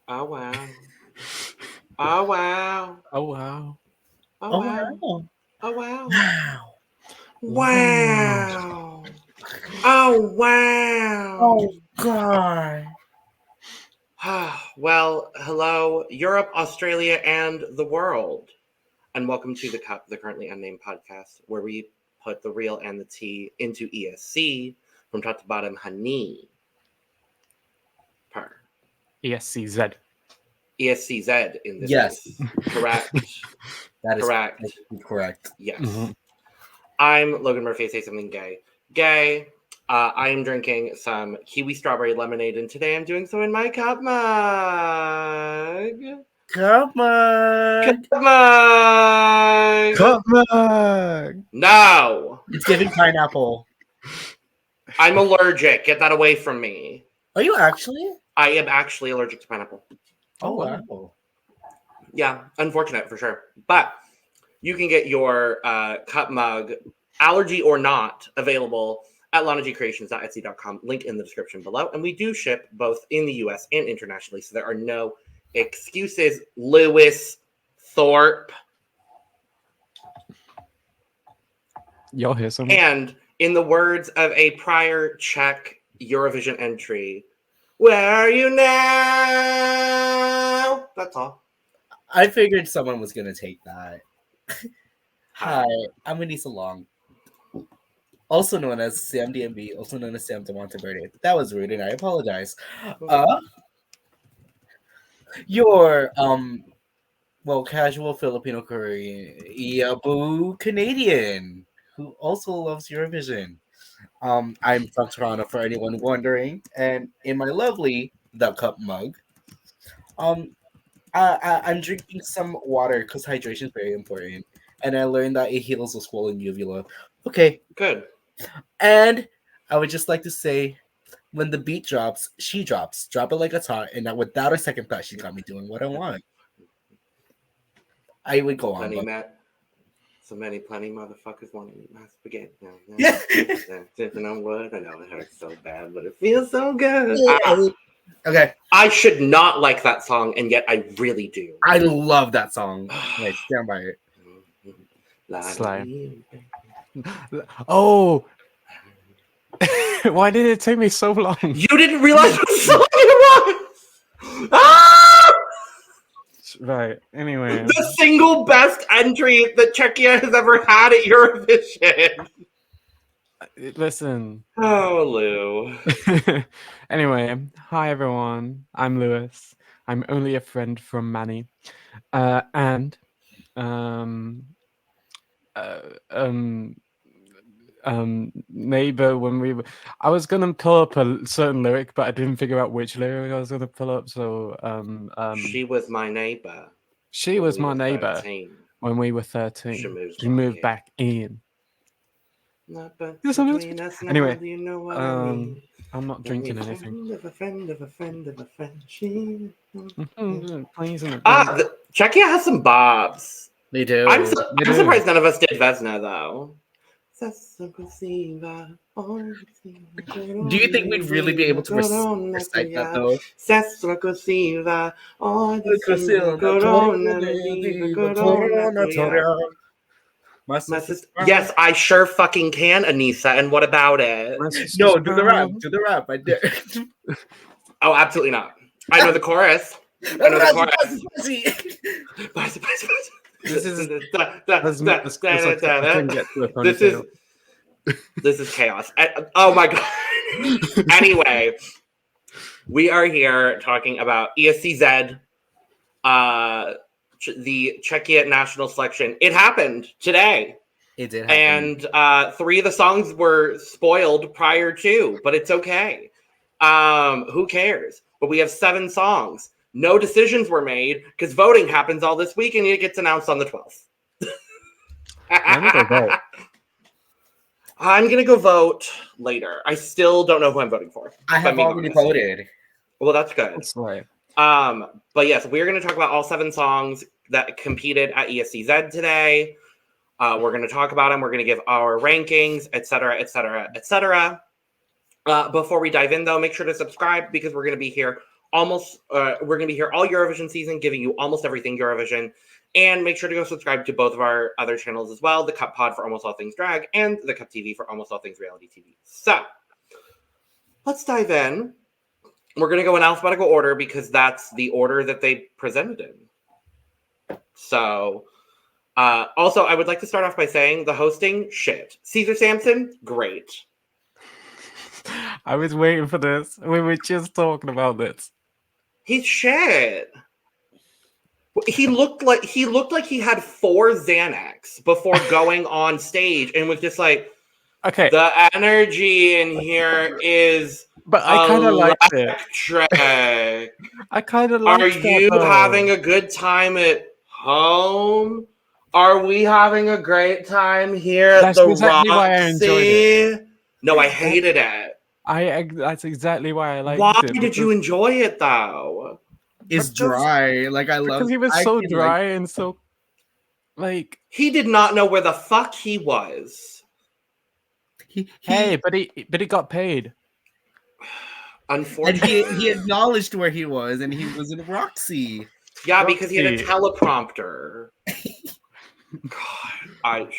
Oh wow. Oh wow. Oh wow. Oh Oh, wow. wow. Oh wow. Wow. Wow. Oh wow. Oh, God. Well, hello, Europe, Australia, and the world. And welcome to the CUP, the Currently Unnamed Podcast, where we put the real and the tea into ESC from top to bottom, honey. Per. ESCZ. ESCZ in this Yes. case. Correct. That is Correct. correct. Yes. Mhm. I'm Logan Murphy. I say something gay. Gay. I am drinking some kiwi strawberry lemonade, and today I'm doing so in my cup mug. Come on. Cup mug. Cup mug. No, It's giving pineapple. I'm allergic. Get that away from me. Are you actually? I am actually allergic to pineapple. Oh, wow. wow. Yeah, unfortunate for sure. But you can get your cup mug, allergy or not, available at lanagcreations.etsy.com. Link in the description below. And we do ship both in the US and internationally, so there are no excuses. Lewis Thorpe. Y'all hear something? And in the words of a prior Czech Eurovision entry, where are you now? That's all. I figured someone was going to take that. Hi, I'm Aneesa Long. Also known as Sam DMB, also known as Sam DeMonteverde. That was rude, and I apologize. Your casual Filipino Korean Yabu Canadian who also loves Eurovision. I'm from Toronto for anyone wondering, and in my lovely The Cup mug, I'm drinking some water because hydration is very important, and I learned that it heals a swollen uvula. Okay, Good. and I would just like to say, when the beat drops, she drops. Drop it like a tot, and not without a second thought, she got me doing what I want. I would go on, but Plenty motherfuckers want to eat my spaghetti. yeah. Sipping on wood. I know it hurts so bad, but it feels so good. Okay, I should not like that song, and yet I really do. I love that song. Right, stand by it. Slay. Oh! Why did it take me so long? You didn't realize what song it was! Ah! Right, anyway. The single best entry that Czechia has ever had at Eurovision. Listen. Oh, Lou. Anyway, hi everyone. I'm Lewis. I'm only a friend from Manny. Neighbor, when I was gonna pull up a certain lyric, but I didn't figure out which lyric I was gonna pull up. So she was my neighbor. She was my neighbor 13. when we were 13. She moved back in. Anyway, you know what I mean? I'm not drinking anything. Of a friend of a friend of a friend. Please. Czechia has some bobs. They do. I'm surprised none of us did Vesna though. Do you think we'd really be able to recite that though? Yes, I sure fucking can, Aneesa. And what about it? No, do the rap. Do the rap. I dare. Oh, absolutely not. I know the chorus. I know the chorus. This is chaos. Oh my god. Anyway, we are here talking about ESCZ, the Czechia national selection. It happened today. It did happen. And 3 of the songs were spoiled prior to, but it's okay. Who cares? But we have 7 songs. No decisions were made because voting happens all this week and it gets announced on the 12th. I'm going to go vote later. I still don't know who I'm voting for. I have already voted. Well, that's good. That's right. But yes, we're going to talk about all 7 songs that competed at ESCZ today. We're going to talk about them. We're going to give our rankings, etc., etc., etc. Before we dive in, though, make sure to subscribe because we're going to be here we're going to be here all Eurovision season, giving you almost everything Eurovision. And make sure to go subscribe to both of our other channels as well, the Cup Pod for almost all things drag and the Cup TV for almost all things reality TV. So let's dive in. We're going to go in alphabetical order because that's the order that they presented in. So also, I would like to start off by saying the hosting, shit. Caesar Sampson, great. I was waiting for this. We were just talking about this. He's shit. He looked like he had 4 Xanax before going on stage and was just like, okay, the energy in here is but I kind of liked it. I kind of liked it. Are you having a good time at home? Are we having a great time here at the exactly why I enjoyed it. No, I hated it. That's exactly why I liked it. Why did you enjoy it though? It's dry. Like I love. Because he was so dry and so like he did not know where the fuck he was. But he got paid. Unfortunately, and he acknowledged where he was, and he was in Roxy. Yeah, because he had a teleprompter. God,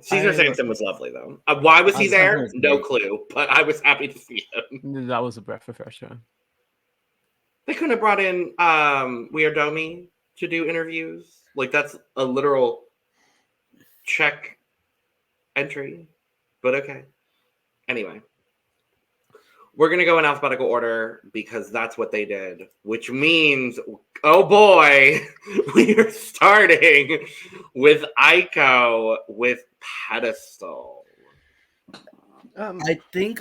Caesar Sampson was lovely though. Why was he there? No clue, but I was happy to see him. That was a breath of fresh air. They couldn't have brought in Weirdomi to do interviews. Like that's a literal Czech entry. But okay. Anyway. We're going to go in alphabetical order because that's what they did. Which means, oh boy, we are starting with Aiko with Pedastal. I think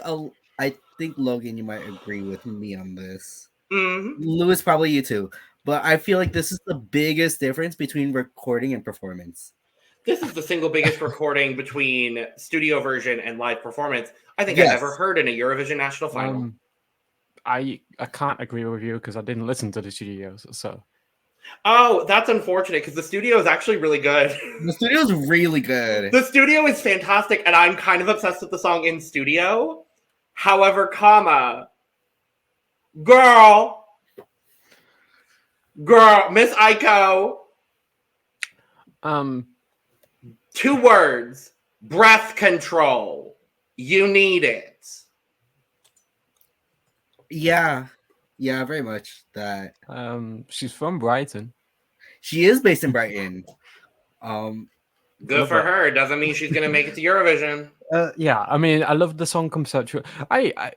Logan, you might agree with me on this. Mm-hmm. Lewis, probably you too. But I feel like this is the biggest difference between recording and performance. This is the single biggest recording between studio version and live performance I think I've ever heard in a Eurovision national final. I can't agree with you because I didn't listen to the studios. So, oh, that's unfortunate because the studio is actually really good. The studio is really good. The studio is fantastic, and I'm kind of obsessed with the song in studio. However, girl, Miss Aiko. 2 words: breath control. You need it. Yeah, very much that. She's from Brighton. She is based in Brighton. Good for her. Doesn't mean she's gonna make it to Eurovision. Yeah, I mean, I love the song conceptual. I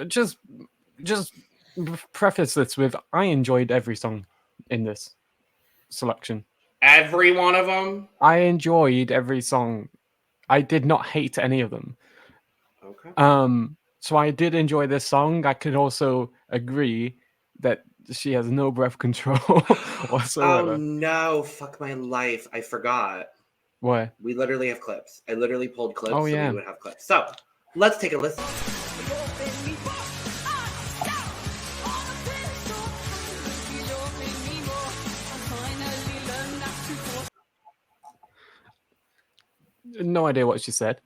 just preface this with I enjoyed every song in this selection. Every one of them? I enjoyed every song. I did not hate any of them. Okay. So I did enjoy this song. I could also agree that she has no breath control whatsoever. Oh no, fuck my life. I forgot. What? We literally have clips. I literally pulled clips so we would have clips. So let's take a listen. No idea what she said.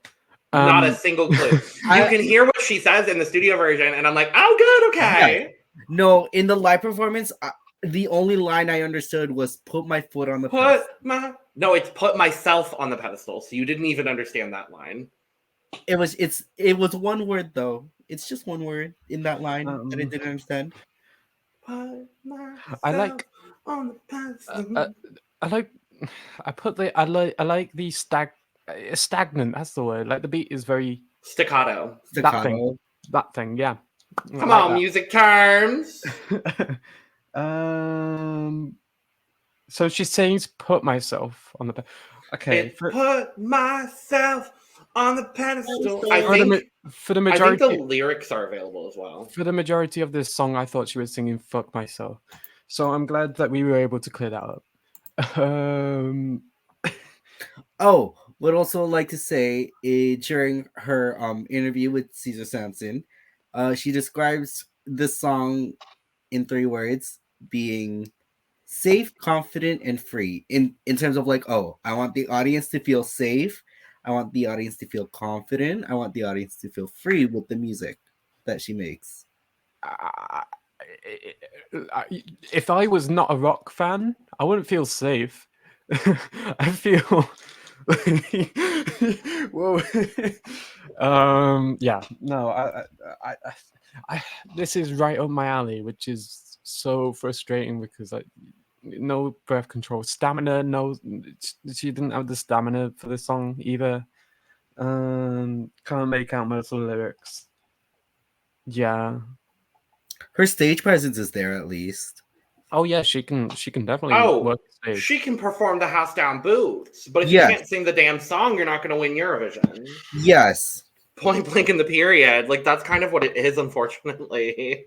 Not a single clue. You can hear what she says in the studio version, and I'm like, oh, good, okay. Yeah. No, in the live performance, the only line I understood was "put my foot on the pedestal." No, it's "put myself on the pedestal." So you didn't even understand that line. It was one word though. It's just one word in that line that I didn't understand. Put myself I like on the pedestal. I like the stagnant. That's the word. Like the beat is very staccato. That thing. Yeah. Come on, that. Music terms. So she's saying to put myself on the. Okay. Put myself on the pedestal. For the majority, I think the lyrics are available as well. For the majority of this song, I thought she was singing "fuck myself," so I'm glad that we were able to clear that up. Oh, would also like to say during her interview with Caesar Sampson, she describes this song in 3 words, being safe, confident, and free. In terms of like, oh, I want the audience to feel safe. I want the audience to feel confident. I want the audience to feel free with the music that she makes. if I was not a rock fan, I wouldn't feel safe. I feel. Whoa. Yeah. No. I. This is right up my alley, which is so frustrating because no breath control, stamina. No, she didn't have the stamina for the song either. Can't make out most of the lyrics. Yeah. Her stage presence is there at least. Oh yeah, she can definitely work the stage. She can perform the house down booths, but if Yes. you can't sing the damn song, you're not going to win Eurovision. Yes. Point blank in the period. Like, that's kind of what it is, unfortunately.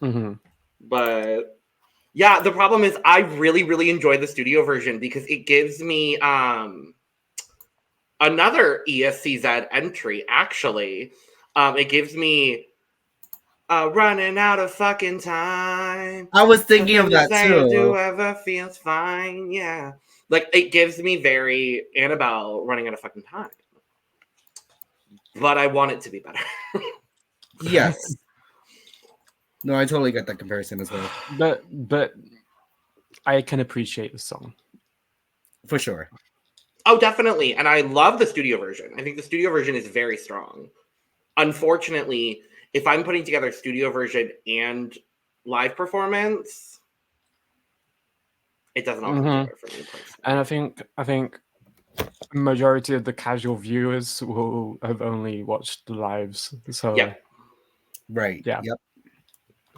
Mm-hmm. But yeah, the problem is I really, really enjoy the studio version because it gives me another ESCZ entry, actually. It gives me running out of fucking time. I was thinking of that too. Do ever feels fine, yeah. Like, it gives me very Annabelle running out of fucking time. But I want it to be better. Yes. No, I totally get that comparison as well. But I can appreciate the song. For sure. Oh, definitely. And I love the studio version. I think the studio version is very strong. Unfortunately, if I'm putting together studio version and live performance, it doesn't all come together for me personally. And I think majority of the casual viewers will have only watched the lives. So yeah. Right. Yeah. Yep.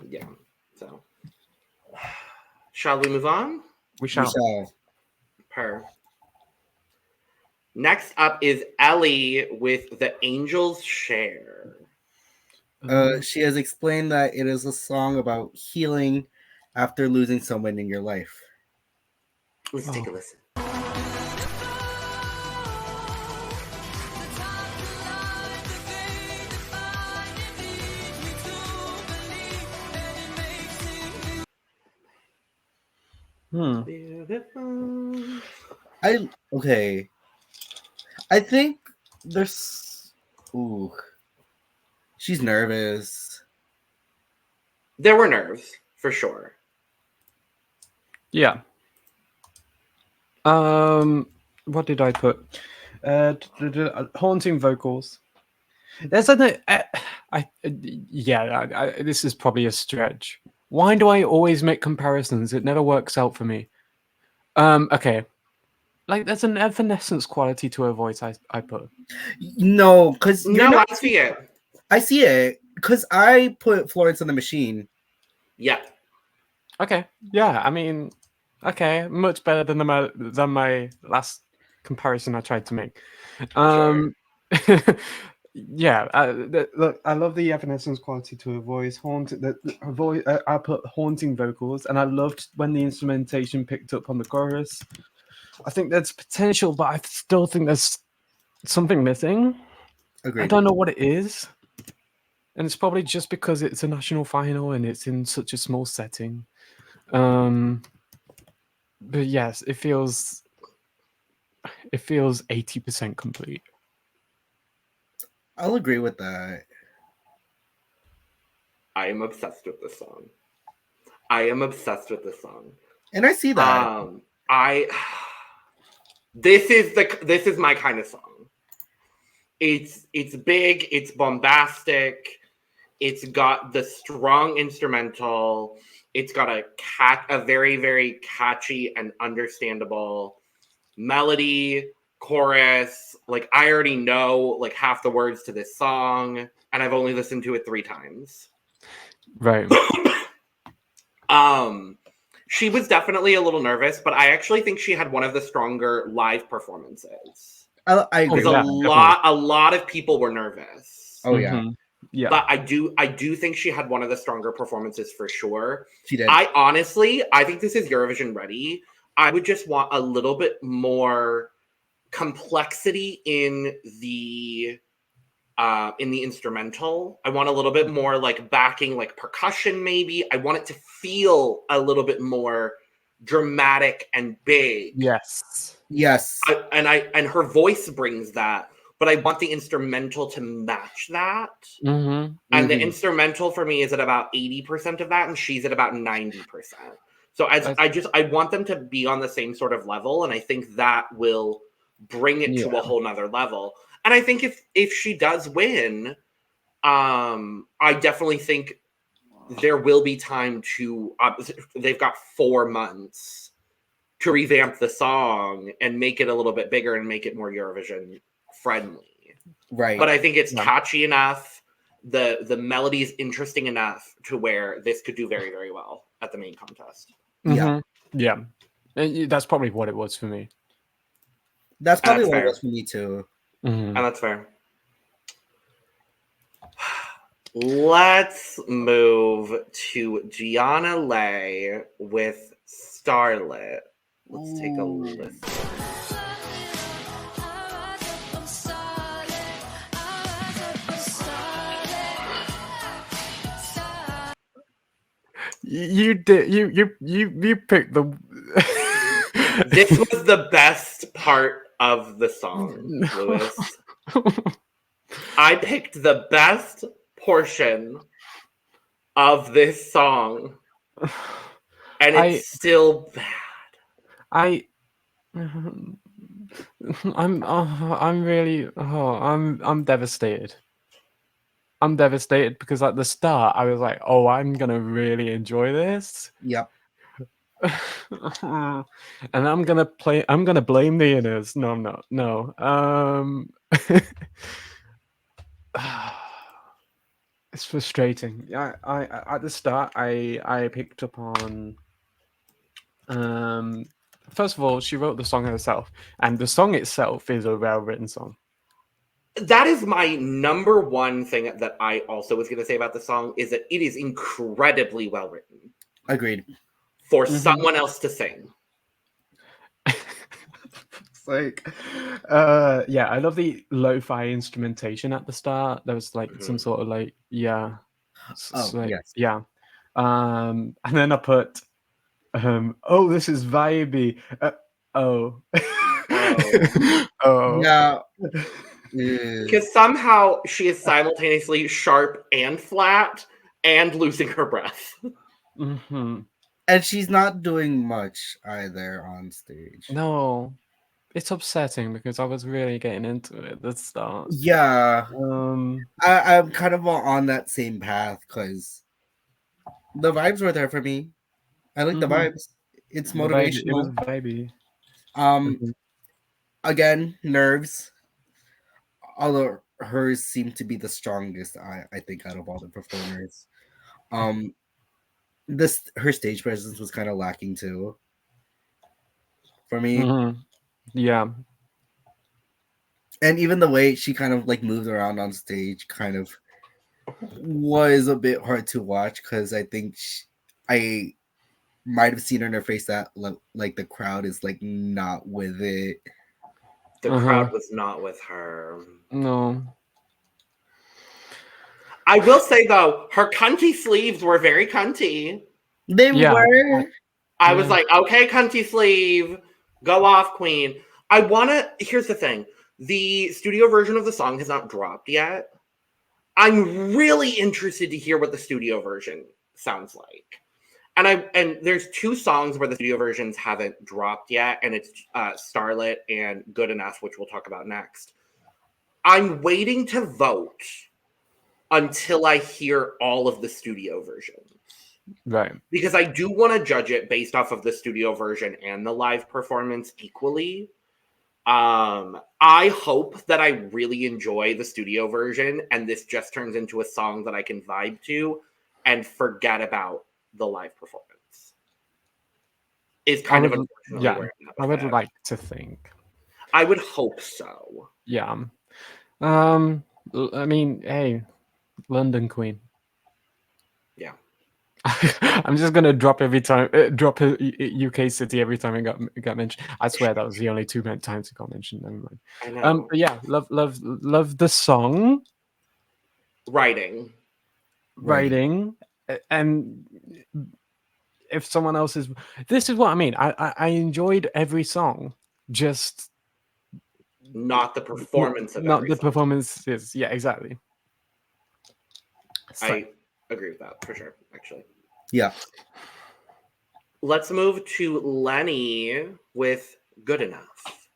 Yeah. So shall we move on? We shall. Next up is Elly with The Angel's Share. She has explained that it is a song about healing after losing someone in your life. Let's take a listen. I think there's she's nervous. There were nerves, for sure. Yeah. What did I put? Haunting vocals. There's this is probably a stretch. Why do I always make comparisons? It never works out for me. Okay. Like, there's an evanescence quality to her voice, I put. No, because I see it. I see it because I put Florence on the Machine. Yeah. Okay. Yeah. I mean, okay, much better than my last comparison I tried to make. Sure. Yeah. Look, I love the evanescence quality to her voice. Her voice. I put haunting vocals, and I loved when the instrumentation picked up on the chorus. I think there's potential, but I still think there's something missing. Agreed. I don't know what it is. And it's probably just because it's a national final and it's in such a small setting. But yes, it feels 80% complete. I'll agree with that. I am obsessed with this song. And I see that. This is my kind of song. It's big, it's bombastic, it's got the strong instrumental, it's got a very, very catchy and understandable melody, chorus. Like, I already know like half the words to this song, and I've only listened to it 3 times. Right. She was definitely a little nervous, but I actually think she had one of the stronger live performances. I agree. Because a lot of people were nervous. Oh yeah. Yeah. But I do think she had one of the stronger performances for sure. She did. I think this is Eurovision ready. I would just want a little bit more complexity in the instrumental. I want a little bit more like backing, like percussion maybe. I want it to feel a little bit more dramatic and big. Yes. Yes. And her voice brings that, but I want the instrumental to match that. Mm-hmm. And the instrumental for me is at about 80% of that, and she's at about 90%. So I want them to be on the same sort of level, and I think that will bring it to a whole nother level. And I think if she does win, I definitely think there will be time to. They've got 4 months to revamp the song and make it a little bit bigger and make it more Eurovision friendly. Right. But I think it's catchy enough. The melody is interesting enough to where this could do very, very well at the main contest. Yeah. Yeah. And that's probably what it was for me. That's probably what it was for me too. And that's fair. Let's move to Gianna Lei with Starlet. Let's take a listen. You did. You picked the. This was the best part of the song, Lewis. I picked the best portion of this song, and it's still bad. I'm devastated. I'm devastated because at the start I was like, "Oh, I'm gonna really enjoy this." Yep. And I'm gonna blame the inners. No, I'm not. No. It's frustrating. I at the start I picked up on. First of all, she wrote the song herself, and the song itself is a well-written song. That is my number one thing that I also was going to say about the song is that it is incredibly well written. Agreed. For someone else to sing. It's like, I love the lo-fi instrumentation at the start. There was like some sort of like, yes. And then I put, this is vibey. Yeah. Because somehow she is simultaneously sharp and flat and losing her breath. Mm-hmm. And she's not doing much either on stage. No, it's upsetting because I was really getting into it at the start. Yeah. I'm kind of on that same path because the vibes were there for me. I like the vibes. It's motivational. It was vibey. Again, nerves. Although hers seemed to be the strongest, I think, out of all the performers. Her stage presence was kind of lacking too. For me. Yeah. And even the way she kind of like moved around on stage kind of was a bit hard to watch because I think I might have seen in her face that like the crowd is like not with it. The crowd was not with her. No. I will say though, her cunty sleeves were very cunty. They were. I was like, okay, cunty sleeve, go off, queen. Here's the thing. The studio version of the song has not dropped yet. I'm really interested to hear what the studio version sounds like. And there's 2 songs where the studio versions haven't dropped yet, and it's Starlet and Good Enough, which we'll talk about next. I'm waiting to vote until I hear all of the studio versions. Right. Because I do want to judge it based off of the studio version and the live performance equally. I hope that I really enjoy the studio version and this just turns into a song that I can vibe to and forget about the live performance. Is kind of unfortunately where I would like to think. I would hope so. Yeah. I mean, hey, London Queen. Yeah. I'm just gonna drop a UK city every time it got mentioned. I swear that was the only 2 times it got mentioned. Never mind. I know. But yeah, love the song. Writing, and if someone else this is what I mean. I enjoyed every song. Just not the performance of not every the song. performances. Yeah, exactly. So, I agree with that for sure, actually. Yeah. Let's move to Lenny with Good Enough.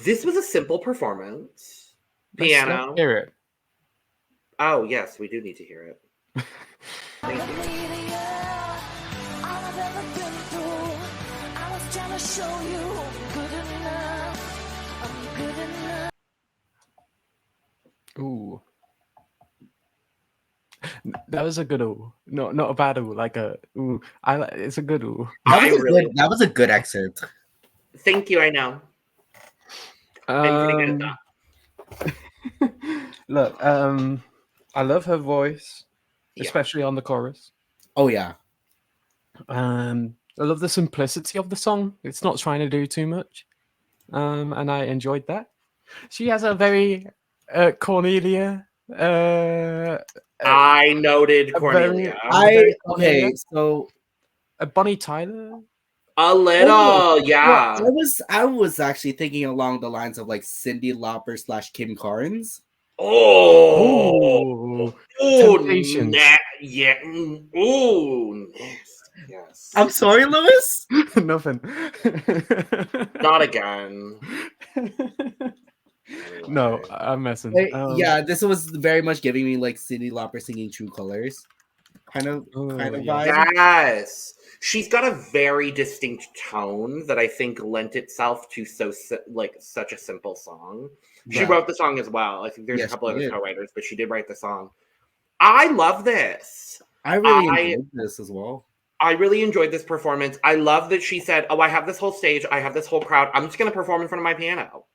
This was a simple performance. Piano. Let's hear it. Oh, yes, we do need to hear it. Thank you. Ooh. That was a good ooh. No, not a bad ooh, like a ooh. It's a good ooh. That was a good excerpt. Thank you, I know. I'm pretty good at that. Look, I love her voice, Yeah. especially on the chorus. Oh yeah. I love the simplicity of the song. It's not trying to do too much. And I enjoyed that. She has a very Cornelia. I noted a Cornelia. Okay, so a Bonnie Tyler. A little, yeah. Well, I was actually thinking along the lines of like Cyndi Lauper / Kim Carnes. Oh, Temptations. Yeah. Ooh, yes. I'm sorry, Lewis. Nothing. Not again. No, Anyway. I'm messing. Yeah, this was very much giving me like Cyndi Lauper singing True Colors, kind of yeah. vibe. Yes. She's got a very distinct tone that I think lent itself to such a simple song. She Right. wrote the song as well. I think there's Yes, a couple she other did. co-writers, but she did write the song. I love this. I really enjoyed this as well. I really enjoyed this performance. I love that she said, "Oh, I have this whole stage. I have this whole crowd. I'm just going to perform in front of my piano."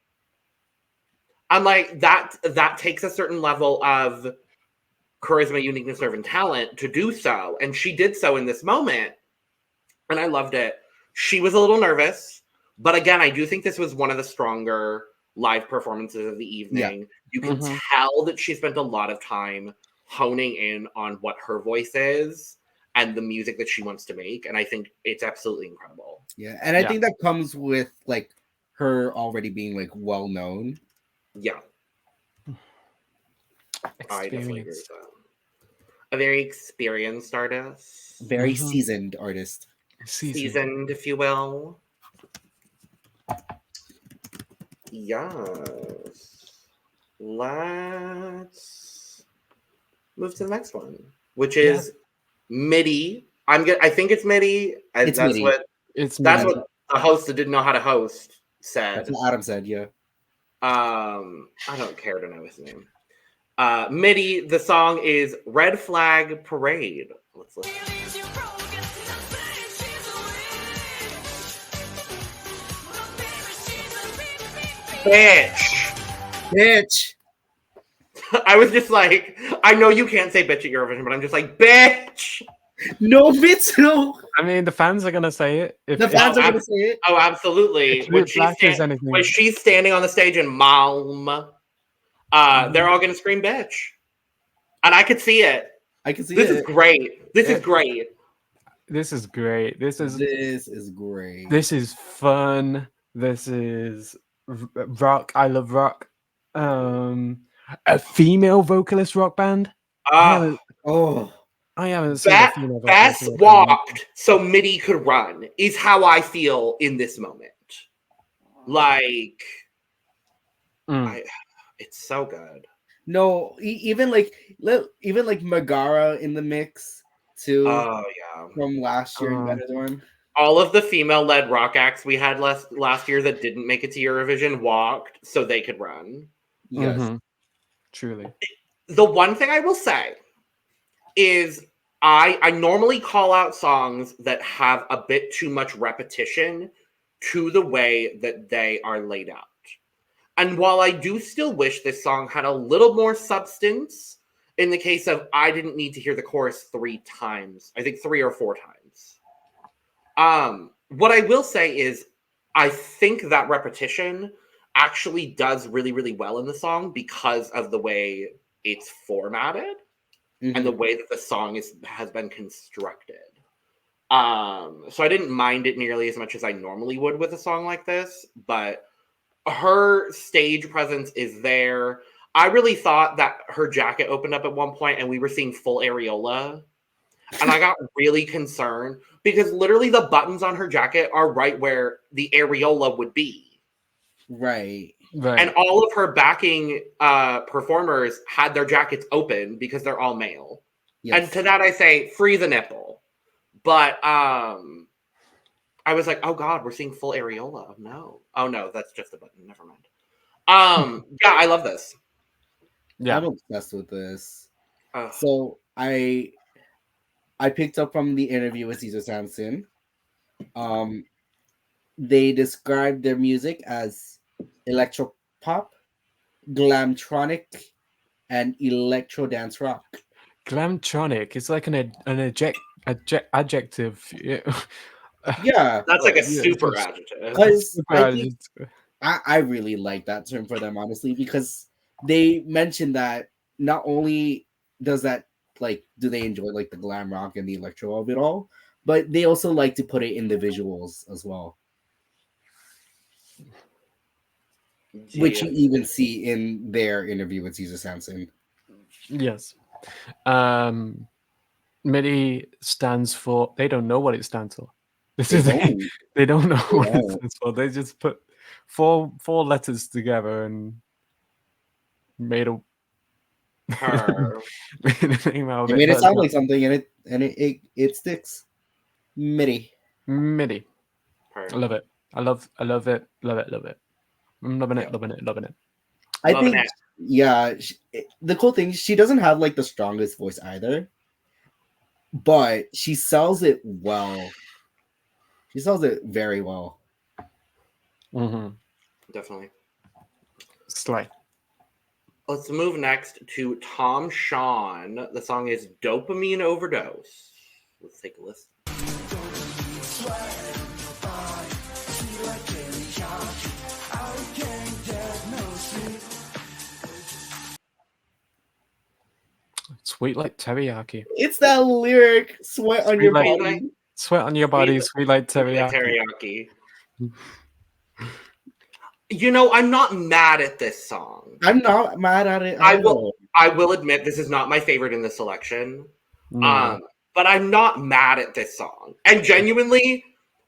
I'm like, that takes a certain level of charisma, uniqueness, nerve, and talent to do so. And she did so in this moment. And I loved it. She was a little nervous. But again, I do think this was one of the stronger live performances of the evening. Yeah. You can tell that she spent a lot of time honing in on what her voice is and the music that she wants to make. And I think it's absolutely incredible. Yeah. And I think that comes with like her already being like well known. Yeah. I definitely agree with that. A very experienced artist. Very seasoned artist. Seasoned, if you will. Yes. Let's move to the next one, which is Mydy. I think it's Mydy. It's that's Mydy. what the host that didn't know how to host said. That's what Adam said, yeah. I don't care to know his name. Mydy, the song is Red Flag Parade. Let's listen. Bitch. I was just like, I know you can't say bitch at Eurovision, but I'm just like, bitch. No, bitch, no. I mean, the fans are gonna say it. The fans are gonna say it. Oh, absolutely. When she's standing on the stage in Malm, they're all gonna scream bitch. And I could see it. I can see this it. This is great. This is great. This is great. This is great. This is fun. This is rock. I love rock. A female vocalist rock band. I haven't seen a female vocalist. Bess walked so Mydy could run is how I feel in this moment. Like, it's so good. No, even like Megara in the mix too. Oh yeah, from last year in Benidorm. All of the female-led rock acts we had last year that didn't make it to Eurovision walked so they could run. Yes, truly. The one thing I will say is I normally call out songs that have a bit too much repetition to the way that they are laid out. And while I do still wish this song had a little more substance, in the case of I didn't need to hear the chorus 3 times, I think 3 or 4 times. What I will say is I think that repetition actually does really, really well in the song because of the way it's formatted and the way that the song has been constructed. So I didn't mind it nearly as much as I normally would with a song like this, but her stage presence is there. I really thought that her jacket opened up at one point and we were seeing full areola. And I got really concerned because literally the buttons on her jacket are right where the areola would be. Right. And all of her backing performers had their jackets open because they're all male. Yes. And to that I say, free the nipple. But I was like, oh God, we're seeing full areola. No. Oh no, that's just a button. Never mind. Yeah, I love this. Yeah. I'm obsessed with this. So I picked up from the interview with Caesar Sampson. They described their music as electro pop, glamtronic, and electro dance rock. Glamtronic is like an adjective. Yeah, that's like a super adjective. Because I really like that term for them, honestly, because they mentioned that not only does that do they enjoy like the glam rock and the electro of it all, but they also like to put it in the visuals as well. Yeah. Which you even see in their interview with Caesar Sampson. Yes. Mydy stands for, they don't know what it stands for. They don't know what it stands for. They just put four letters together and made a made it sound like something, and it sticks. Mydy. I love it. I love it. Love it. I'm loving it. I think, yeah. The cool thing, she doesn't have like the strongest voice either, but she sells it well. She sells it very well. Mm-hmm. Definitely. Slay. Let's move next to Tom Sean. The song is Dopamine Overdose. Let's take a listen. Sweet like teriyaki. It's that lyric, sweat on your body. Sweat on your body, sweet like teriyaki. You know, I'm not mad at this song. I'm not mad at it. I will admit this is not my favorite in the selection. But I'm not mad at this song. And genuinely,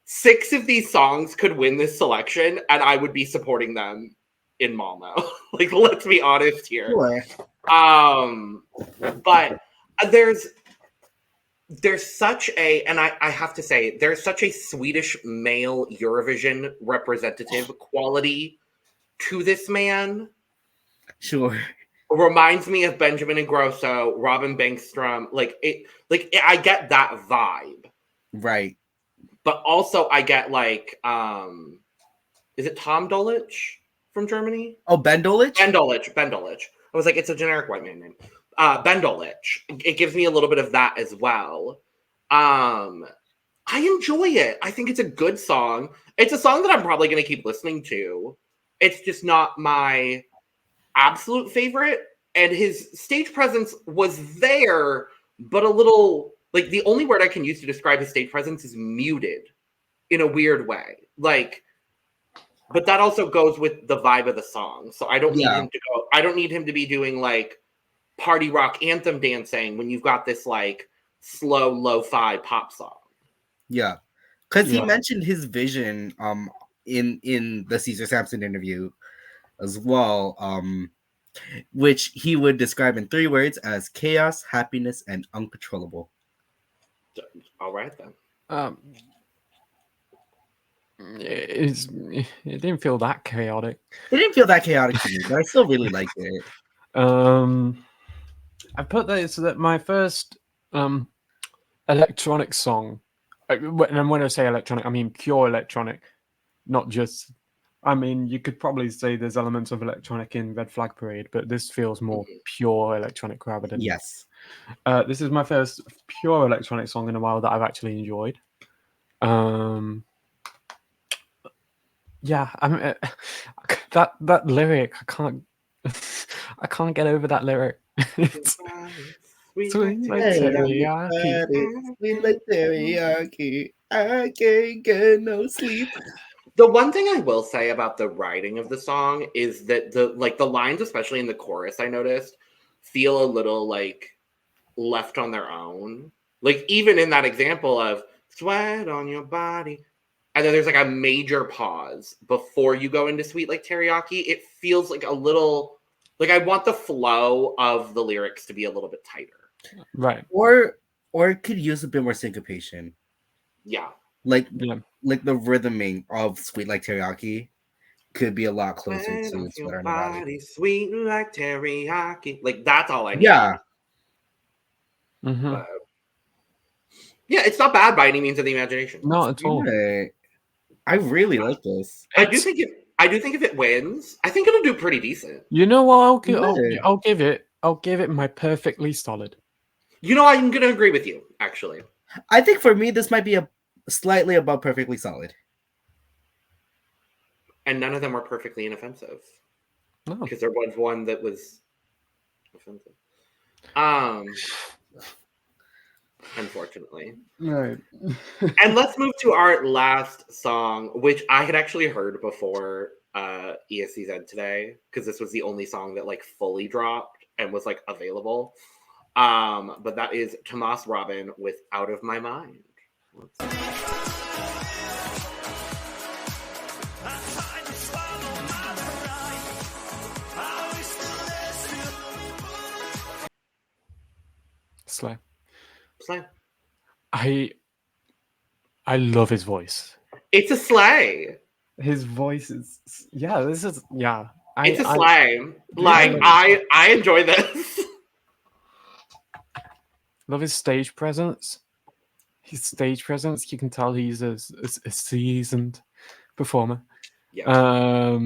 6 of these songs could win this selection, and I would be supporting them in Malmo. Like, let's be honest here. Sure. But there's such a, and I have to say, there's such a Swedish male Eurovision representative quality to this man. Sure. Reminds me of Benjamin Ingrosso, Robin Bengtstrom. I get that vibe. Right. But also I get is it Tom Dolich from Germany? Oh, Ben Dolich? Ben Dolich. I was like, it's a generic white man name. Ben Dolich. It gives me a little bit of that as well. I enjoy it. I think it's a good song. It's a song that I'm probably going to keep listening to. It's just not my absolute favorite. And his stage presence was there, but a little, the only word I can use to describe his stage presence is muted in a weird way. But that also goes with the vibe of the song. So I don't need him to go. I don't need him to be doing party rock anthem dancing when you've got this slow lo-fi pop song. Yeah, because he mentioned his vision in the Caesar Sampson interview as well, which he would describe in 3 words as chaos, happiness, and uncontrollable. All right then. It didn't feel that chaotic. It didn't feel that chaotic to me, but I still really liked it. I put that so that my first electronic song, and when I say electronic, I mean pure electronic, not just. I mean, you could probably say there's elements of electronic in Red Flag Parade, but this feels more pure electronic rather than. Yes. This is my first pure electronic song in a while that I've actually enjoyed. Yeah, I mean, that lyric, I can't get over that lyric. Sweet Sweet like Hey, teriyaki. sweet like teriyaki. I can't get no sleep. The one thing I will say about the writing of the song is that the lines, especially in the chorus, I noticed, feel a little like left on their own. Like even in that example of sweat on your body, and then there's like a major pause before you go into sweet like teriyaki. It feels like a little like I want the flow of the lyrics to be a little bit tighter. Right. Or it could use a bit more syncopation. Yeah. Like Yeah. like the rhythming of Sweet Like Teriyaki could be a lot closer Sweat to on Sweat your on Your Body. body, sweet like teriyaki. Like that's all I need. Yeah. Mm-hmm. But yeah, it's not bad by any means of the imagination. Not at all. Right. I really like this. I do think if it wins, I think it'll do pretty decent. You know what? I'll Yeah. give it my perfectly solid. You know, I'm gonna agree with you, actually. I think for me, this might be a slightly above perfectly solid. And none of them were perfectly inoffensive. No. Because there was one that was offensive. Unfortunately. Right. And let's move to our last song, which I had actually heard before ESCZ today, because this was the only song that like fully dropped and was like available. But that is Tomas Robin with Out of My Mind. Slay. Slay. I love his voice. It's a slay. His voice is this is It's a slay. I enjoy this. Love his stage presence. His stage presence, you can tell he's a seasoned performer. Yeah.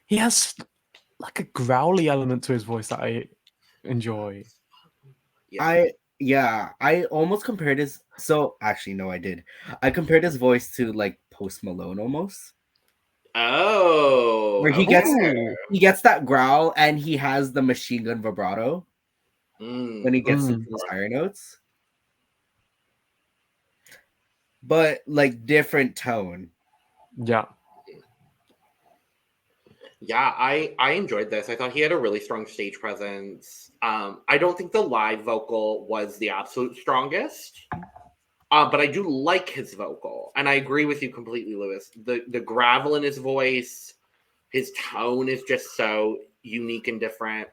He has like a growly element to his voice that I enjoy. I almost compared his. So actually, no, I did. I compared his voice to like Post Malone almost. Oh, Where he okay. gets that growl and he has the machine gun vibrato when he gets into those higher notes. But like different tone. Yeah. Yeah, I enjoyed this. I thought he had a really strong stage presence. I don't think the live vocal was the absolute strongest, but I do like his vocal, and I agree with you completely, Lewis. The gravel in his voice, his tone is just so unique and different.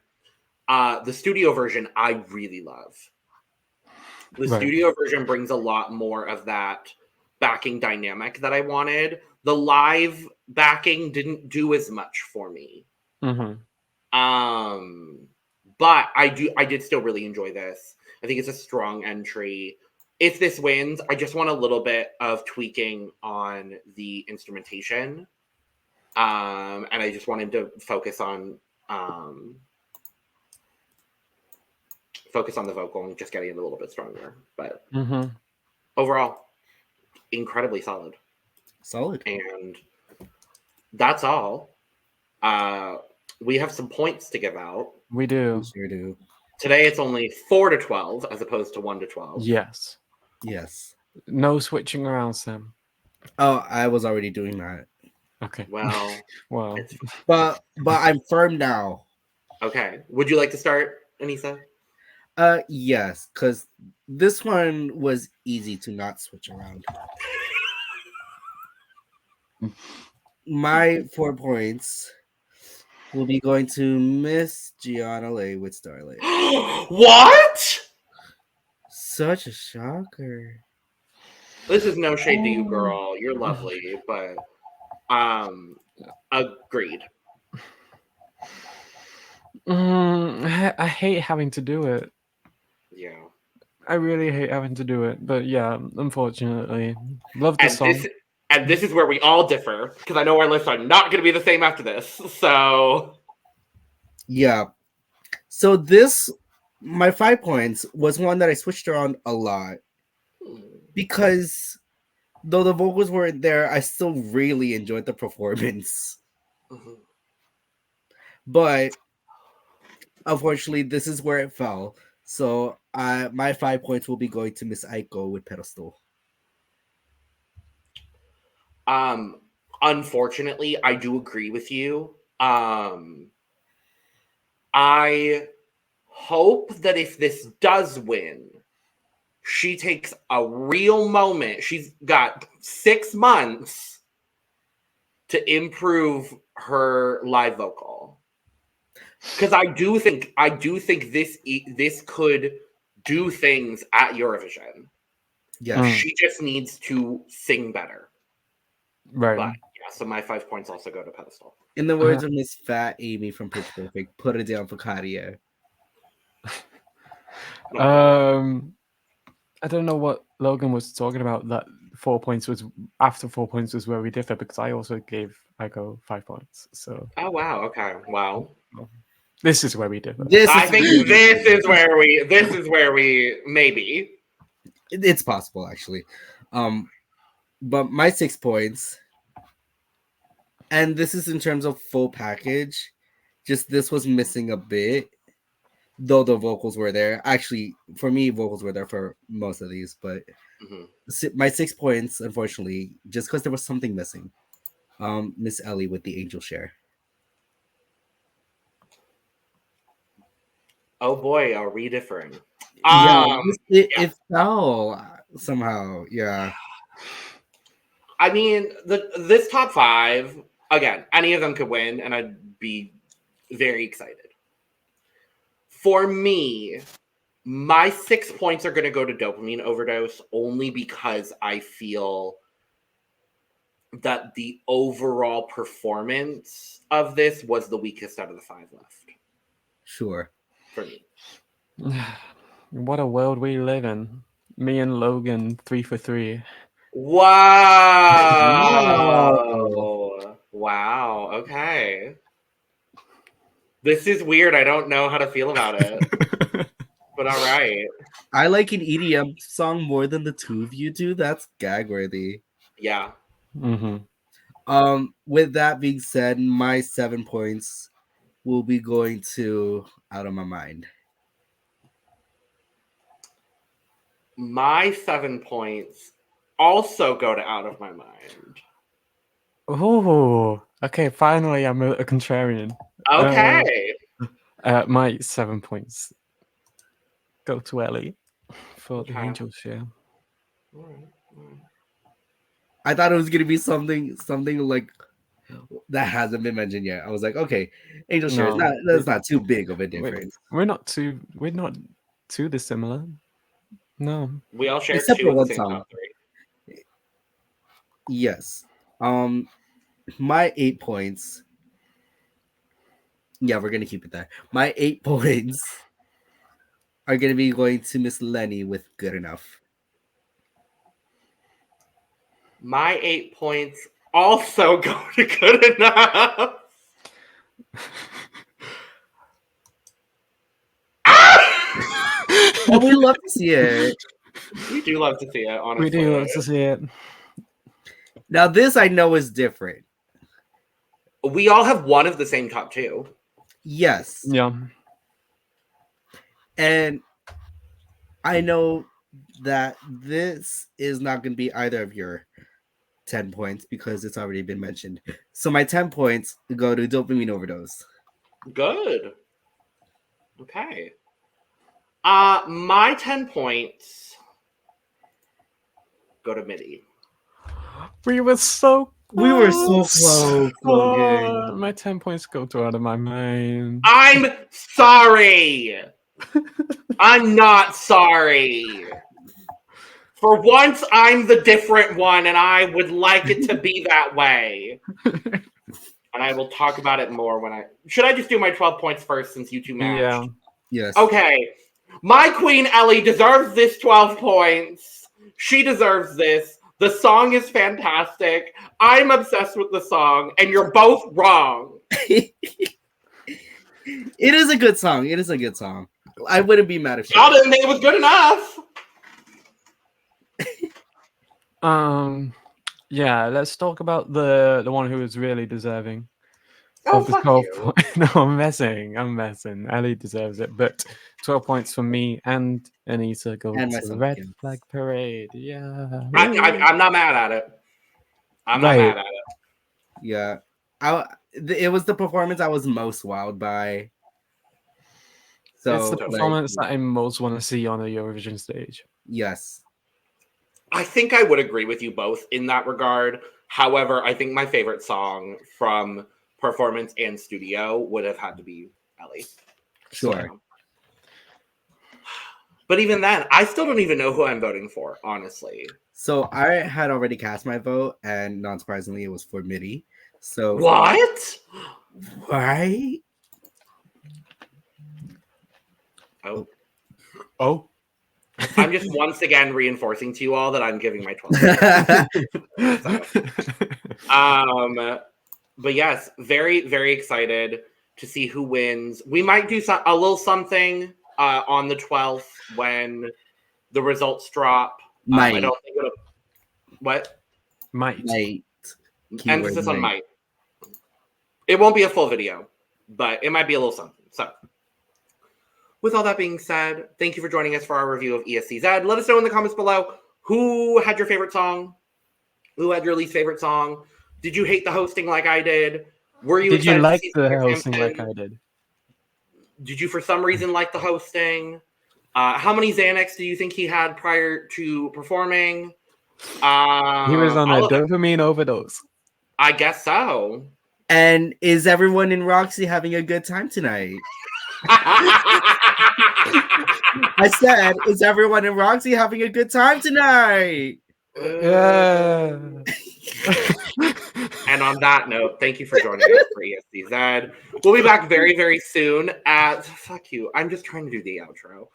The studio version I really love. The studio version brings a lot more of that backing dynamic that I wanted. The live backing didn't do as much for me. Mm-hmm. But I did still really enjoy this. I think it's a strong entry. If this wins, I just want a little bit of tweaking on the instrumentation. And I just wanted to focus on the vocal and just getting it a little bit stronger. But overall, incredibly solid. And that's all. We have some points to give out. We do. We sure do. Today it's only 4 to 12 as opposed to 1 to 12. Yes. No switching around, Sam. Oh, I was already doing that. Okay. Well. But I'm firm now. Okay. Would you like to start, Aneesa? Yes, because this one was easy to not switch around. My 4 points will be going to Miss Gianna Lei with Starlet. What? Such a shocker. This is no shade to you, girl. You're lovely, but agreed. I hate having to do it. Yeah. I really hate having to do it, but yeah, unfortunately. Love the song. And this is where we all differ, because I know our lists are not going to be the same after this. So. Yeah. So this, my 5 points, was one that I switched around a lot. Because though the vocals weren't there, I still really enjoyed the performance. But unfortunately, this is where it fell. So my 5 points will be going to Miss Aiko with Pedestal. Unfortunately, I do agree with you. I hope that if this does win, she takes a real moment. She's got 6 months to improve her live vocal. Because I do think this could do things at Eurovision. Yeah. She just needs to sing better. Right. But yeah, so my 5 points also go to Pedestal. In the words of Miss Fat Amy from Pitch Perfect, put it down for Cartier. I don't know what Logan was talking about. That 4 points was after 4 points was where we differ, because I also gave Aiko 5 points. So. Oh wow! Okay. Wow. This is where we differ. I think this is where we maybe. It's possible, actually. But my 6 points, and this is in terms of full package, just this was missing a bit, though the vocals were there. Actually, for me, vocals were there for most of these, but my 6 points, unfortunately, just because there was something missing. Miss Elly with the Angel Share. Oh boy, are we differing? It fell somehow. Yeah. I mean, this top 5, again, any of them could win, and I'd be very excited. For me, my 6 points are going to go to Dopamine Overdose only because I feel that the overall performance of this was the weakest out of the 5 left. Sure. For me. What a world we live in. Me and Logan 3 for 3. Wow. Wow. Okay. This is weird. I don't know how to feel about it. But all right. I like an EDM song more than the two of you do. That's gag worthy. Yeah. Mm-hmm. With that being said, my 7 points will be going to Out of My Mind. My 7 points also go to Out of My Mind. Oh, okay. Finally, I'm a contrarian. Okay. My 7 points go to Elly for the Angel Share. All right. I thought it was gonna be something like that hasn't been mentioned yet. I was like, okay, Angel Share is that's not too big of a difference. We're not too dissimilar. No. We all share Except 2 for of the one same song. top 3. Yes. My 8 points. Yeah, we're gonna keep it there. My 8 points are gonna be going to Miss Lenny with Good Enough. My 8 points also go to Good Enough. Well, we love to see it. We do love to see it, honestly. We do love to see it. Now, this I know is different. We all have one of the same top 2. Yes. Yeah. And I know that this is not going to be either of your 10 points because it's already been mentioned. So my 10 points go to Dopamine Overdose. Good. Okay. My 10 points go to Mydy. We were so close. Logan. My 10 points go to Out of My Mind. I'm sorry. I'm not sorry. For once, I'm the different one, and I would like it to be that way. And I will talk about it more when I... Should I just do my 12 points first since you two matched? Yeah. Yes. Okay. My queen, Elly, deserves this 12 points. She deserves this. The song is fantastic. I'm obsessed with the song, and you're both wrong. It is a good song. It is a good song. I wouldn't be mad if Y'all didn't think it was good enough. Yeah, let's talk about the one who is really deserving. Oh, of the fuck 12 you. points. No, I'm messing. Elly deserves it. But 12 points for me and Aneesa go And to myself, Red yes. Flag Parade. Yeah. I'm not mad at it. I'm not Right. mad at it. Yeah. It was the performance I was most wowed by. So It's the like, performance that I most want to see on a Eurovision stage. yes. I think I would agree with you both in that regard. However, I think my favorite song from performance and studio would have had to be Elly. Sure. So. But even then, I still don't even know who I'm voting for, honestly. So I had already cast my vote, and not surprisingly, it was for Mydy. So What? right? Oh. Oh. I'm just once again reinforcing to you all that I'm giving my 12. But yes, very, very excited to see who wins. We might do a little something on the 12th when the results drop. I don't think it'll. What? Might. Emphasis on might. It won't be a full video, but it might be a little something. So, with all that being said, thank you for joining us for our review of ESCZ. Let us know in the comments below who had your favorite song, who had your least favorite song. Did you hate the hosting like I did? Were you? Did you like to see the Peter hosting Frampton? like I did? Did you, for some reason, like the hosting? How many Xanax do you think he had prior to performing? He was on a dopamine overdose. I guess so. And is everyone in Roxy having a good time tonight? I said, is everyone in Roxy having a good time tonight? Yeah. And on that note, thank you for joining us for ESCZ. We'll be back very, very soon at... Fuck you. I'm just trying to do the outro.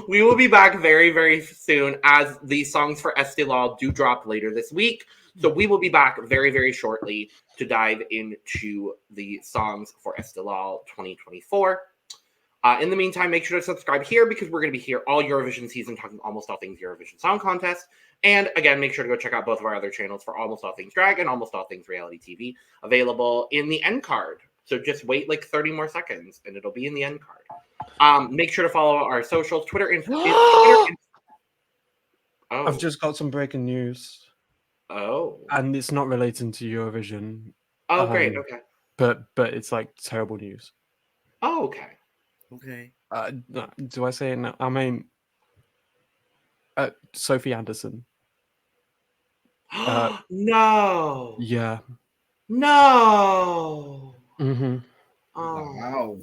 We will be back very, very soon as the songs for Estilal do drop later this week. So we will be back very, very shortly to dive into the songs for Estilal 2024. In the meantime, make sure to subscribe here because we're going to be here all Eurovision season talking almost all things Eurovision Song Contest. And again, make sure to go check out both of our other channels for almost all things drag and almost all things reality TV available in the end card. So just wait like 30 more seconds and it'll be in the end card. Make sure to follow our socials, Twitter and Oh. I've just got some breaking news. Oh. And it's not relating to Eurovision. Oh, great. Okay. But it's like terrible news. Oh, okay. Okay. Do I say it now? I mean, Sophie Anderson. No. Yeah. No. Mm-hmm. Oh. Wow.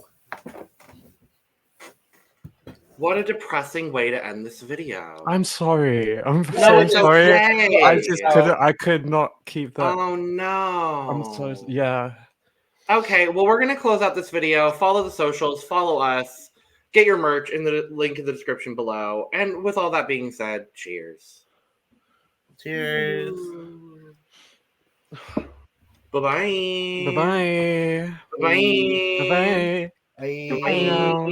What a depressing way to end this video. I'm sorry. I'm No, it's sorry. okay. I just couldn't. I could not keep that. Oh no. I'm so yeah. Okay, well, we're gonna close out this video. Follow the socials, follow us, get your merch in the link in the description below. And with all that being said, cheers. Cheers. Bye-bye. Bye-bye. Bye-bye. Bye-bye. Bye. Bye now.